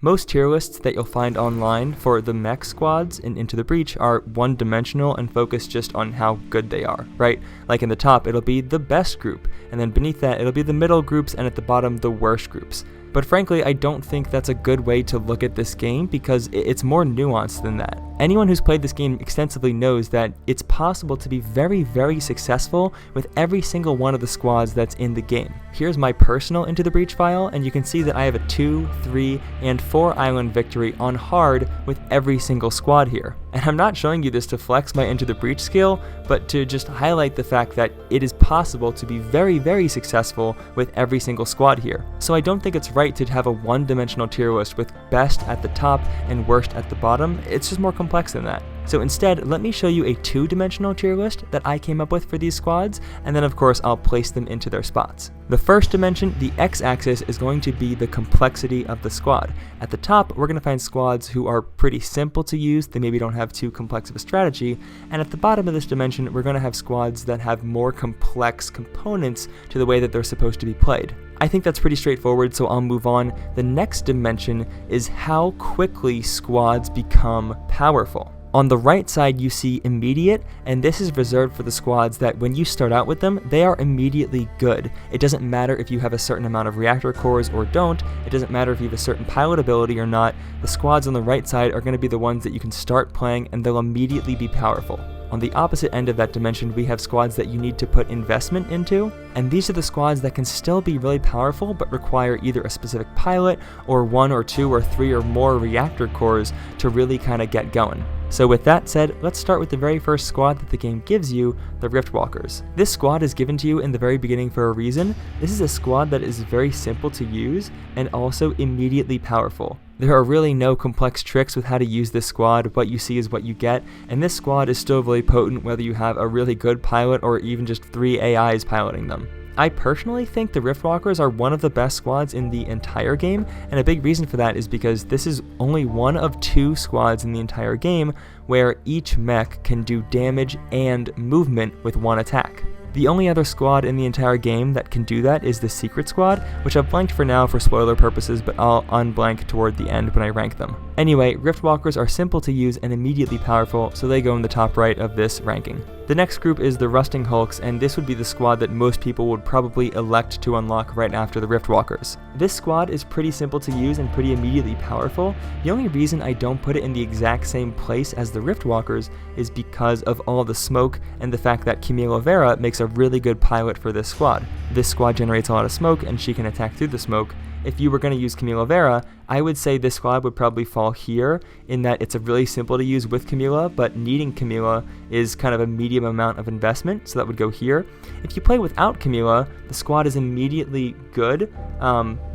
Most tier lists that you'll find online for the mech squads in Into the Breach are one-dimensional and focus just on how good they are, right? Like in the top, it'll be the best group, and then beneath that, it'll be the middle groups, and at the bottom, the worst groups. But frankly, I don't think that's a good way to look at this game because it's more nuanced than that. Anyone who's played this game extensively knows that it's possible to be very, very successful with every single one of the squads that's in the game. Here's my personal Into the Breach file, and you can see that I have a 2, 3, and 4 island victory on hard with every single squad here. And I'm not showing you this to flex my Into the Breach skill, but to just highlight the fact that it is possible to be very, very successful with every single squad here. So I don't think it's right to have a one-dimensional tier list with best at the top and worst at the bottom. It's just more complex than that. So instead, let me show you a two-dimensional tier list that I came up with for these squads, and then of course I'll place them into their spots. The first dimension, the x-axis, is going to be the complexity of the squad. At the top, we're going to find squads who are pretty simple to use, they maybe don't have too complex of a strategy, and at the bottom of this dimension, we're going to have squads that have more complex components to the way that they're supposed to be played. I think that's pretty straightforward, so I'll move on. The next dimension is how quickly squads become powerful. On the right side, you see immediate, and this is reserved for the squads that when you start out with them, they are immediately good. It doesn't matter if you have a certain amount of reactor cores or don't, it doesn't matter if you have a certain pilot ability or not, the squads on the right side are going to be the ones that you can start playing and they'll immediately be powerful. On the opposite end of that dimension, we have squads that you need to put investment into, and these are the squads that can still be really powerful but require either a specific pilot or 1 or 2 or 3 or more reactor cores to really kind of get going. So with that said, let's start with the very first squad that the game gives you, the Riftwalkers. This squad is given to you in the very beginning for a reason. This is a squad that is very simple to use and also immediately powerful. There are really no complex tricks with how to use this squad, what you see is what you get, and this squad is still really potent whether you have a really good pilot or even just 3 AIs piloting them. I personally think the Riftwalkers are one of the best squads in the entire game, and a big reason for that is because this is only one of 2 squads in the entire game where each mech can do damage and movement with 1 attack. The only other squad in the entire game that can do that is the Secret Squad, which I've blanked for now for spoiler purposes, but I'll unblank toward the end when I rank them. Anyway, Riftwalkers are simple to use and immediately powerful, so they go in the top right of this ranking. The next group is the Rusting Hulks, and this would be the squad that most people would probably elect to unlock right after the Riftwalkers. This squad is pretty simple to use and pretty immediately powerful. The only reason I don't put it in the exact same place as the Riftwalkers is because of all the smoke and the fact that Camila Vera makes a really good pilot for this squad. This squad generates a lot of smoke and she can attack through the smoke. If you were going to use Camila Vera, I would say this squad would probably fall here in that it's a really simple to use with Camila, but needing Camila is kind of a medium amount of investment, so that would go here. If you play without Camila, the squad is immediately good,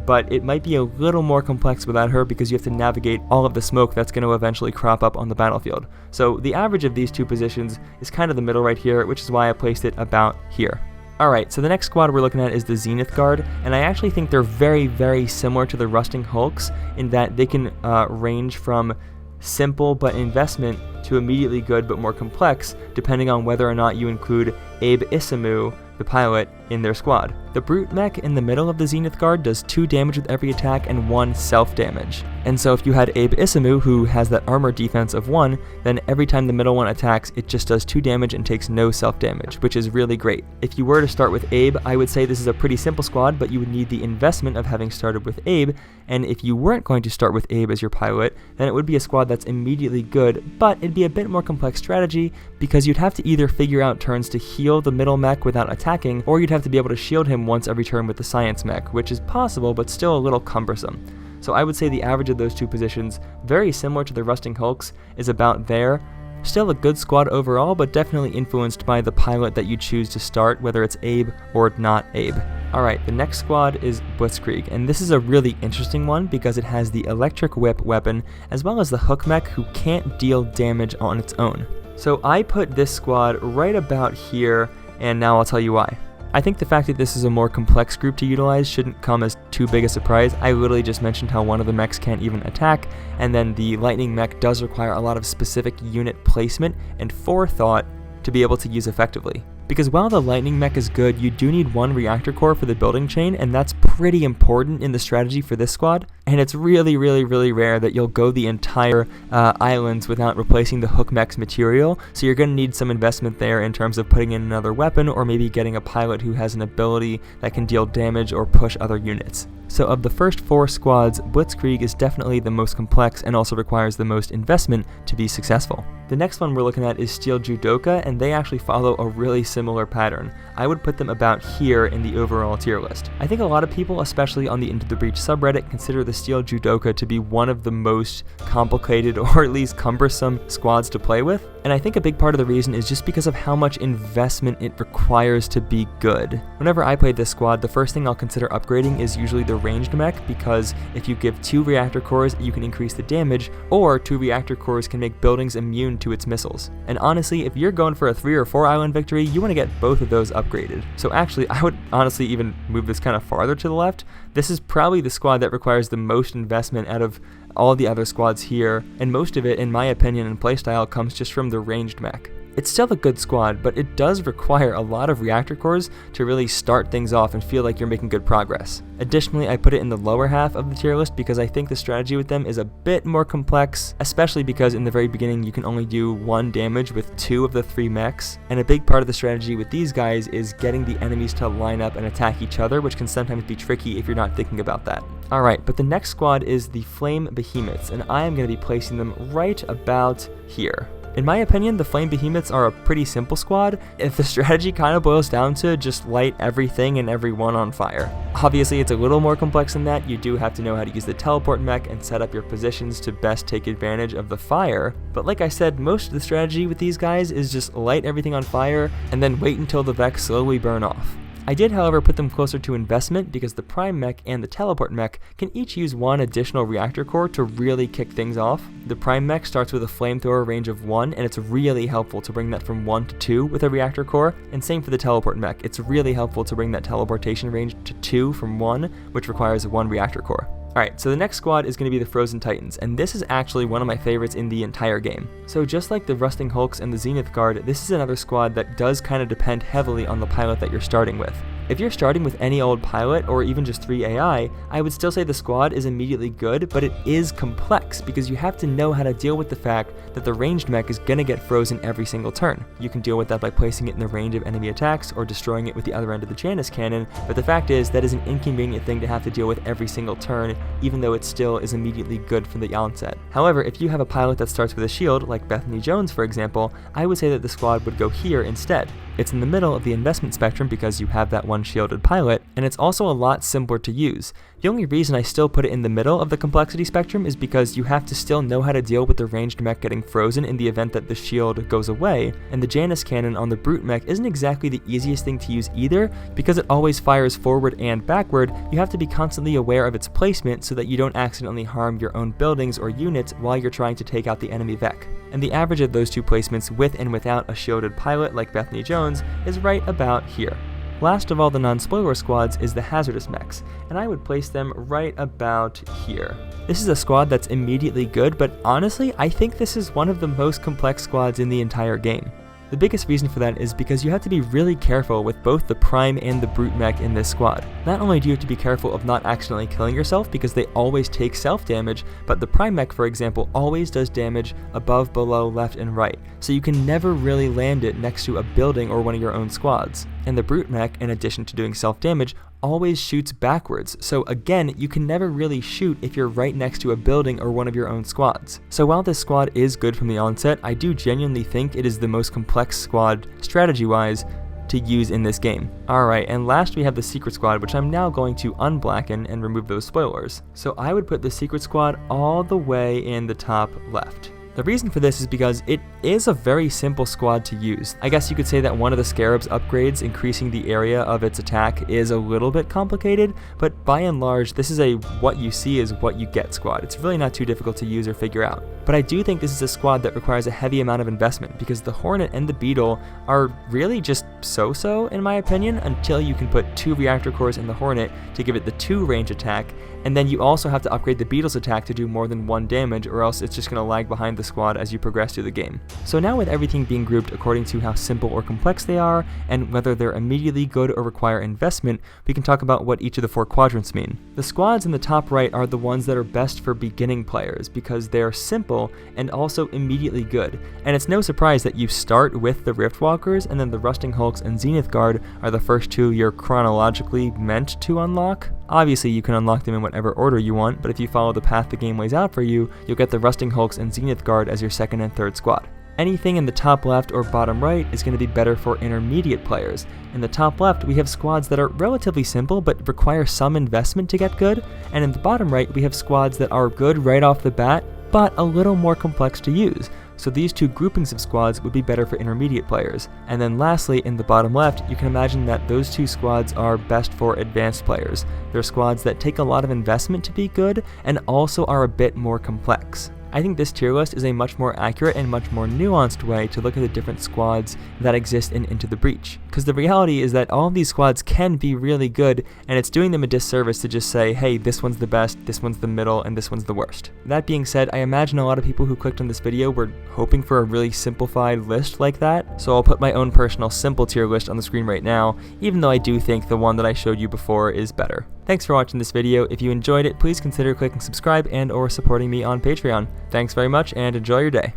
but it might be a little more complex without her because you have to navigate all of the smoke that's going to eventually crop up on the battlefield. So the average of these 2 positions is kind of the middle right here, which is why I placed it about here. Alright, so the next squad we're looking at is the Zenith Guard, and I actually think they're very, very similar to the Rusting Hulks in that they can range from simple but investment to immediately good but more complex, depending on whether or not you include Abe Isamu, the pilot, in their squad. The Brute Mech in the middle of the Zenith Guard does 2 damage with every attack and 1 self-damage. And so if you had Abe Isamu, who has that armor defense of 1, then every time the middle one attacks, it just does 2 damage and takes no self-damage, which is really great. If you were to start with Abe, I would say this is a pretty simple squad, but you would need the investment of having started with Abe, and if you weren't going to start with Abe as your pilot, then it would be a squad that's immediately good, but it'd be a bit more complex strategy because you'd have to either figure out turns to heal the middle mech without attacking, or you'd have to be able to shield him once every turn with the Science Mech, which is possible but still a little cumbersome. So I would say the average of those 2 positions, very similar to the Rusting Hulks, is about there. Still a good squad overall, but definitely influenced by the pilot that you choose to start, whether it's Abe or not Abe. Alright, the next squad is Blitzkrieg, and this is a really interesting one because it has the Electric Whip weapon, as well as the Hook Mech who can't deal damage on its own. So I put this squad right about here, and now I'll tell you why. I think the fact that this is a more complex group to utilize shouldn't come as too big a surprise. I literally just mentioned how one of the mechs can't even attack, and then the Lightning Mech does require a lot of specific unit placement and forethought to be able to use effectively. Because while the lightning mech is good, you do need one reactor core for the building chain, and that's pretty important in the strategy for this squad. And it's really rare that you'll go the entire islands without replacing the hook mech's material, so you're going to need some investment there in terms of putting in another weapon or maybe getting a pilot who has an ability that can deal damage or push other units. So of the first 4 squads, Blitzkrieg is definitely the most complex and also requires the most investment to be successful. The next one we're looking at is Steel Judoka, and they actually follow a really similar pattern. I would put them about here in the overall tier list. I think a lot of people, especially on the Into the Breach subreddit, consider the Steel Judoka to be one of the most complicated or at least cumbersome squads to play with, and I think a big part of the reason is just because of how much investment it requires to be good. Whenever I play this squad, the first thing I'll consider upgrading is usually the ranged mech, because if you give 2 reactor cores, you can increase the damage, or 2 reactor cores can make buildings immune to its missiles. And honestly, if you're going for a 3 or 4 island victory, you want to get both of those upgraded. So actually, I would honestly even move this kind of farther to the left. This is probably the squad that requires the most investment out of all the other squads here, and most of it, in my opinion and playstyle, comes just from the ranged mech. It's still a good squad, but it does require a lot of reactor cores to really start things off and feel like you're making good progress. Additionally, I put it in the lower half of the tier list because I think the strategy with them is a bit more complex, especially because in the very beginning you can only do 1 damage with 2 of the 3 mechs, and a big part of the strategy with these guys is getting the enemies to line up and attack each other, which can sometimes be tricky if you're not thinking about that. Alright, but the next squad is the Flame Behemoths, and I am going to be placing them right about here. In my opinion, the Flame Behemoths are a pretty simple squad, if the strategy kind of boils down to just light everything and everyone on fire. Obviously, it's a little more complex than that. You do have to know how to use the teleport mech and set up your positions to best take advantage of the fire, but like I said, most of the strategy with these guys is just light everything on fire and then wait until the Vex slowly burn off. I did, however, put them closer to investment because the Prime Mech and the Teleport Mech can each use 1 additional reactor core to really kick things off. The Prime Mech starts with a flamethrower range of 1, and it's really helpful to bring that from 1 to 2 with a reactor core, and same for the Teleport Mech. It's really helpful to bring that teleportation range to 2 from 1, which requires 1 reactor core. Alright, so the next squad is going to be the Frozen Titans, and this is actually one of my favorites in the entire game. So just like the Rusting Hulks and the Zenith Guard, this is another squad that does kind of depend heavily on the pilot that you're starting with. If you're starting with any old pilot, or even just 3 AI, I would still say the squad is immediately good, but it is complex because you have to know how to deal with the fact that the ranged mech is going to get frozen every single turn. You can deal with that by placing it in the range of enemy attacks or destroying it with the other end of the Janus cannon, but the fact is that is an inconvenient thing to have to deal with every single turn, even though it still is immediately good from the onset. However, if you have a pilot that starts with a shield, like Bethany Jones for example, I would say that the squad would go here instead. It's in the middle of the investment spectrum because you have that one shielded pilot, and it's also a lot simpler to use. The only reason I still put it in the middle of the complexity spectrum is because you have to still know how to deal with the ranged mech getting frozen in the event that the shield goes away, and the Janus cannon on the brute mech isn't exactly the easiest thing to use either. Because it always fires forward and backward, you have to be constantly aware of its placement so that you don't accidentally harm your own buildings or units while you're trying to take out the enemy Vec. And the average of those 2 placements with and without a shielded pilot like Bethany Jones is right about here. Last of all the non-spoiler squads is the Hazardous Mechs, and I would place them right about here. This is a squad that's immediately good, but honestly, I think this is one of the most complex squads in the entire game. The biggest reason for that is because you have to be really careful with both the Prime and the Brute Mech in this squad. Not only do you have to be careful of not accidentally killing yourself because they always take self-damage, but the Prime Mech, for example, always does damage above, below, left, and right, so you can never really land it next to a building or one of your own squads. And the Brute Mech, in addition to doing self-damage, always shoots backwards, so again, you can never really shoot if you're right next to a building or one of your own squads. So while this squad is good from the onset, I do genuinely think it is the most complex squad, strategy-wise, to use in this game. Alright, and last we have the Secret Squad, which I'm now going to unblacken and remove those spoilers. So I would put the Secret Squad all the way in the top left. The reason for this is because it is a very simple squad to use. I guess you could say that one of the Scarab's upgrades, increasing the area of its attack, is a little bit complicated, but by and large, this is a what you see is what you get squad. It's really not too difficult to use or figure out. But I do think this is a squad that requires a heavy amount of investment because the Hornet and the Beetle are really just so-so in my opinion until you can put 2 reactor cores in the Hornet to give it the 2 range attack, and then you also have to upgrade the Beetle's attack to do more than 1 damage or else it's just going to lag behind the the squad as you progress through the game. So now with everything being grouped according to how simple or complex they are, and whether they're immediately good or require investment, we can talk about what each of the 4 quadrants mean. The squads in the top right are the ones that are best for beginning players because they are simple and also immediately good, and it's no surprise that you start with the Riftwalkers, and then the Rusting Hulks and Zenith Guard are the first 2 you're chronologically meant to unlock. Obviously you can unlock them in whatever order you want, but if you follow the path the game lays out for you, you'll get the Rusting Hulks and Zenith Guard as your second and third squad. Anything in the top left or bottom right is going to be better for intermediate players. In the top left, we have squads that are relatively simple but require some investment to get good, and in the bottom right, we have squads that are good right off the bat, but a little more complex to use. So these 2 groupings of squads would be better for intermediate players. And then lastly, in the bottom left, you can imagine that those 2 squads are best for advanced players. They're squads that take a lot of investment to be good and also are a bit more complex. I think this tier list is a much more accurate and much more nuanced way to look at the different squads that exist in Into the Breach. Because the reality is that all of these squads can be really good, and it's doing them a disservice to just say, hey, this one's the best, this one's the middle, and this one's the worst. That being said, I imagine a lot of people who clicked on this video were hoping for a really simplified list like that, so I'll put my own personal simple tier list on the screen right now, even though I do think the one that I showed you before is better. Thanks for watching this video. If you enjoyed it, please consider clicking subscribe and or supporting me on Patreon. Thanks very much and enjoy your day.